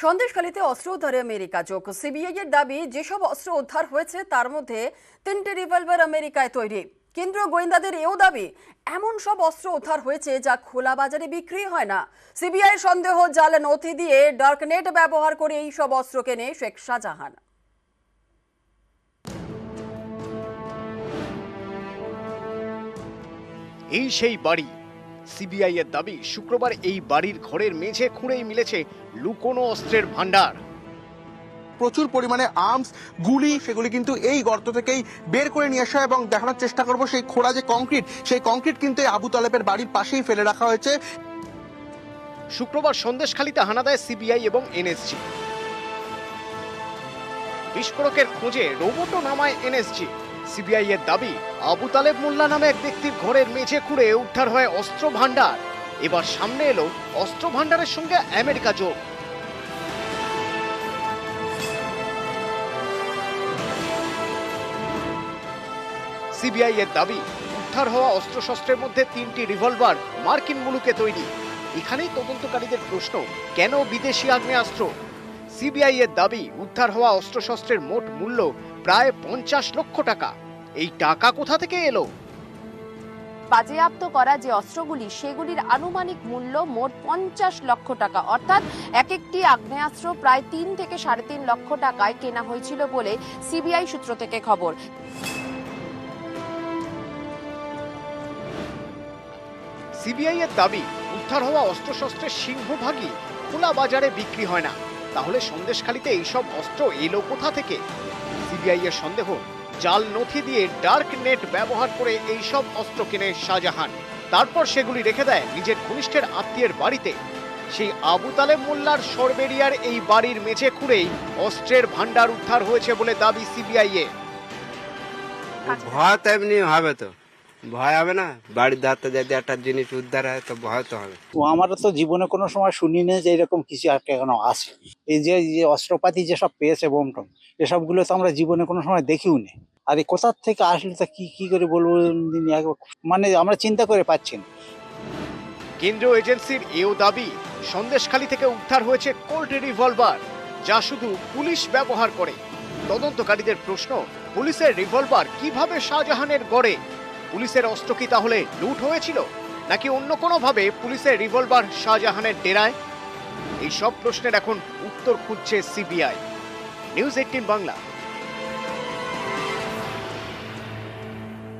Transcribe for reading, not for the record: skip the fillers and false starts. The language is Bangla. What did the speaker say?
সন্দেশখালীতে অস্ত্র উদ্ধারে আমেরিকা যোগ। সিবিআই এর দাবি, যেসব অস্ত্র উদ্ধার হয়েছে তার মধ্যে 3টি রিভলভার আমেরিকায় তৈরি। কেন্দ্রীয় গোয়েন্দাদের এও দাবি, এমন সব অস্ত্র উদ্ধার হয়েছে যা খোলা বাজারে বিক্রি হয় না। সিবিআই সন্দেহ, জাল নথি দিয়ে ডার্কনেট ব্যবহার করে এই সব অস্ত্র কেনে শেখ শাহজাহান। এই সেই বাড়ি। সিবিআই এর দাবি, শুক্রবার এই বাড়ির ঘরের মেঝে খুঁড়েই মিলেছে লুকোনো অস্ত্রের ভান্ডার। প্রচুর পরিমাণে আর্মস, গুলি, সেগুলি কিন্তু এই গর্ত থেকেই বের করে নিয়ে আসা, এবং দেখানোর চেষ্টা করব সেই খোঁড়া যে কংক্রিট, সেই কংক্রিট কিন্তু আবু তালেবের বাড়ির পাশেই ফেলে রাখা হয়েছে। শুক্রবার সন্দেশখালীতে হানা দেয় সিবিআই এবং এনএসজি। বিস্ফোরকের খোঁজে রোবটও নামায় এনএসজি। সিবিআই এর দাবি, আবু তালেব মোল্লা নামে এক ব্যক্তির ঘরের মেঝে খুঁড়ে উদ্ধার হয় অস্ত্র ভান্ডার। এবার সামনে এলো অস্ত্র ভান্ডারের সঙ্গে আমেরিকা যোগ। সিবিআই এর দাবি, উদ্ধার হওয়া অস্ত্রশস্ত্রের মধ্যে 3টি রিভলভার মার্কিন মুলুকে তৈরি। এখানেই তদন্তকারীদের প্রশ্ন, কেন বিদেশি আগ্নেয়াস্ত্র? সিবিআই এর দাবি, উদ্ধার হওয়া অস্ত্রশস্ত্রের মোট মূল্য প্রায় 50 লক্ষ টাকা। এই টাকা কোথা থেকে এলো? বাজেয়াপ্ত করা যে অস্ত্রগুলি, সেগুলির আনুমানিক মূল্য মোট 50 লক্ষ টাকা, অর্থাৎ এক একটি আগ্নেয়াস্ত্র প্রায় 3 থেকে 3.5 লক্ষ টাকায় কেনা হয়েছিল বলে সিবিআই সূত্র থেকে খবর। সিবিআই এর দাবি, উদ্ধার হওয়া অস্ত্রশস্ত্রের সিংহভাগই খোলা বাজারে বিক্রি হয় না। তাহলে সন্দেশখালীতে এইসব অস্ত্র এলো কোথা থেকে? সিবিআই এর সন্দেহ, জাল নথি দিয়ে ডার্ক নেট ব্যবহার করে এইসব অস্ত্র কেনে শাহজাহান। তারপর সেগুলি রেখে দেয় নিজের ঘনিষ্ঠের আত্মীয়ের বাড়িতে। সেই আবু তালেব মোল্লার সরবেরিয়ার এই বাড়ির মেঝে খুঁড়েই অস্ত্রের ভান্ডার উদ্ধার হয়েছে বলে দাবি সিবিআই এর। ভয় তো এমনি হবে, তো ভয় হবে না? বাড়ির ধারতে যদি একটা জিনিস উদ্ধার হয় তো ভয় তো হবে। আমরা তো জীবনে কোনো সময় শুনিনি যে এরকম কিছু আর কেন আসে। এই যে অস্ত্রপাতি যেসব পেয়েছে, বোমটম, এসবগুলো তো আমরা জীবনে কোনো সময় দেখিও নি। আর এই কোথার থেকে আসলে তা কি করে বলবো, মানে আমরা চিন্তা করে পাচ্ছি না। কেন্দ্রীয় এজেন্সির এও দাবি, সন্দেশখালী থেকে উদ্ধার হয়েছে কোল্ড রিভলভার, যা শুধু পুলিশ ব্যবহার করে। তদন্তকারীদের প্রশ্ন, পুলিশের রিভলভার কিভাবে শাহজাহানের গড়ে? পুলিশের অস্ত্র কি তাহলে লুট হয়েছিল, নাকি অন্য কোনোভাবে পুলিশের রিভলভার শাহজাহানের ডেরায়? এই সব প্রশ্নের এখন উত্তর খুঁজছে সিবিআই। নিউজ 18 বাংলা।